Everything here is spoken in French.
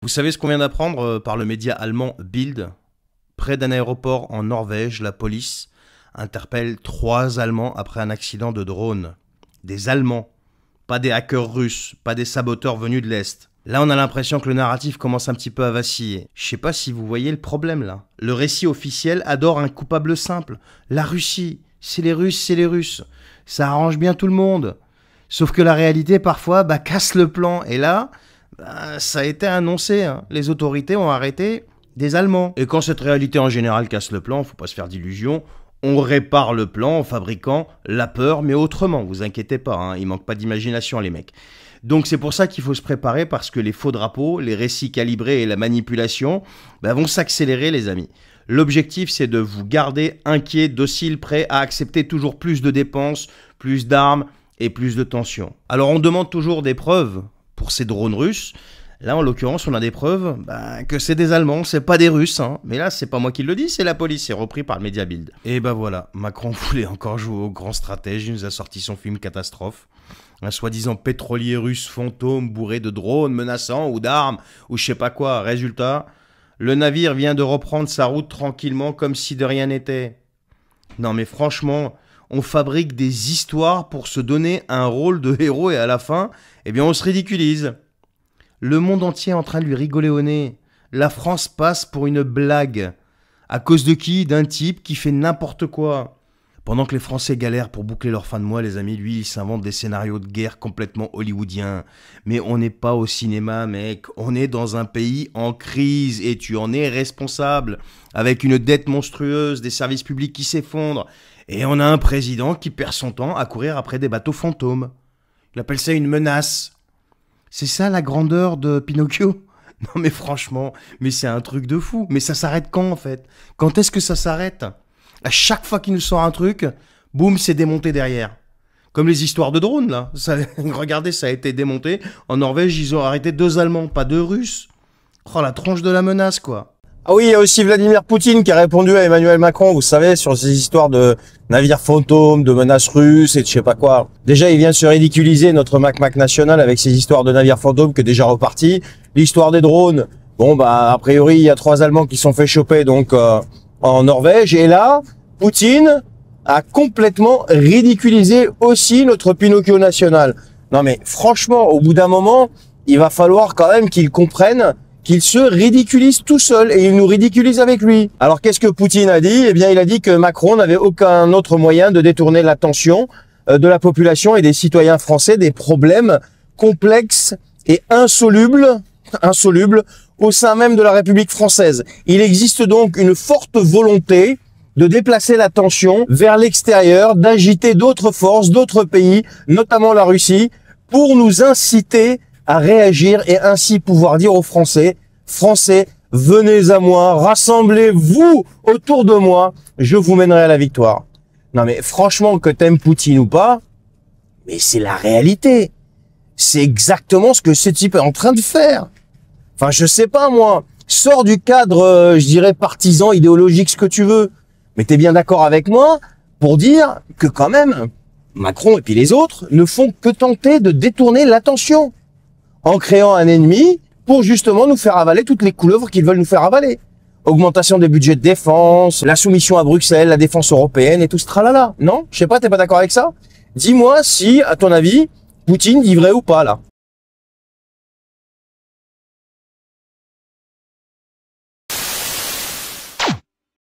Vous savez ce qu'on vient d'apprendre par le média allemand Bild? Près d'un aéroport en Norvège, la police interpelle 3 Allemands après un accident de drone. Des Allemands, pas des hackers russes, pas des saboteurs venus de l'Est. Là, on a l'impression que le narratif commence un petit peu à vaciller. Je sais pas si vous voyez le problème là. Le récit officiel adore un coupable simple. La Russie, c'est les Russes, c'est les Russes. Ça arrange bien tout le monde. Sauf que la réalité, parfois, casse le plan. Et là, ça a été annoncé. Hein. Les autorités ont arrêté des Allemands. Et quand cette réalité en général casse le plan, faut pas se faire d'illusions, on répare le plan en fabriquant la peur, mais autrement. Vous inquiétez pas, hein, il manque pas d'imagination les mecs. Donc c'est pour ça qu'il faut se préparer parce que les faux drapeaux, les récits calibrés et la manipulation vont s'accélérer les amis. L'objectif c'est de vous garder inquiet, docile, prêt à accepter toujours plus de dépenses, plus d'armes et plus de tensions. Alors on demande toujours des preuves pour ces drones russes. Là en l'occurrence on a des preuves que c'est des Allemands, c'est pas des Russes. Hein. Mais là c'est pas moi qui le dis, c'est la police, c'est repris par le média Bild. Et voilà, Macron voulait encore jouer au grand stratège, il nous a sorti son film catastrophe. Un soi-disant pétrolier russe fantôme bourré de drones menaçants ou d'armes ou je sais pas quoi. Résultat, le navire vient de reprendre sa route tranquillement comme si de rien n'était. Non mais franchement, on fabrique des histoires pour se donner un rôle de héros et à la fin, on se ridiculise. Le monde entier est en train de lui rigoler au nez. La France passe pour une blague. À cause de qui? D'un type qui fait n'importe quoi. Pendant que les Français galèrent pour boucler leur fin de mois, les amis, lui, il s'invente des scénarios de guerre complètement hollywoodiens. Mais on n'est pas au cinéma, mec. On est dans un pays en crise et tu en es responsable. Avec une dette monstrueuse, des services publics qui s'effondrent. Et on a un président qui perd son temps à courir après des bateaux fantômes. Il appelle ça une menace. C'est ça la grandeur de Pinocchio? Non mais franchement, mais c'est un truc de fou. Mais ça s'arrête quand en fait? Quand est-ce que ça s'arrête? À chaque fois qu'il nous sort un truc, boum, c'est démonté derrière. Comme les histoires de drones, là. Regardez, ça a été démonté. En Norvège, ils ont arrêté 2 Allemands, pas 2 Russes. Oh, la tronche de la menace, quoi. Ah oui, il y a aussi Vladimir Poutine qui a répondu à Emmanuel Macron, vous savez, sur ces histoires de navires fantômes, de menaces russes et de je sais pas quoi. Déjà, il vient de se ridiculiser, notre Mac national, avec ces histoires de navires fantômes qui est déjà reparti. L'histoire des drones, bon, a priori, il y a 3 Allemands qui sont fait choper, donc, en Norvège. Et là, Poutine a complètement ridiculisé aussi notre Pinocchio national. Non mais franchement, au bout d'un moment, il va falloir quand même qu'il comprenne qu'il se ridiculise tout seul et il nous ridiculise avec lui. Alors qu'est-ce que Poutine a dit? Eh bien il a dit que Macron n'avait aucun autre moyen de détourner l'attention de la population et des citoyens français des problèmes complexes et insolubles au sein même de la République française. Il existe donc une forte volonté de déplacer l'attention vers l'extérieur, d'agiter d'autres forces, d'autres pays, notamment la Russie, pour nous inciter à réagir et ainsi pouvoir dire aux Français, Français, venez à moi, rassemblez-vous autour de moi, je vous mènerai à la victoire. Non mais franchement, que t'aimes Poutine ou pas, mais c'est la réalité. C'est exactement ce que ce type est en train de faire. Enfin, je sais pas moi, sors du cadre, je dirais partisan, idéologique, ce que tu veux. Mais t'es bien d'accord avec moi pour dire que quand même, Macron et puis les autres ne font que tenter de détourner l'attention en créant un ennemi pour justement nous faire avaler toutes les couleuvres qu'ils veulent nous faire avaler. Augmentation des budgets de défense, la soumission à Bruxelles, la défense européenne et tout ce tralala. Non? Je sais pas, t'es pas d'accord avec ça? Dis-moi si, à ton avis, Poutine dit vrai ou pas là.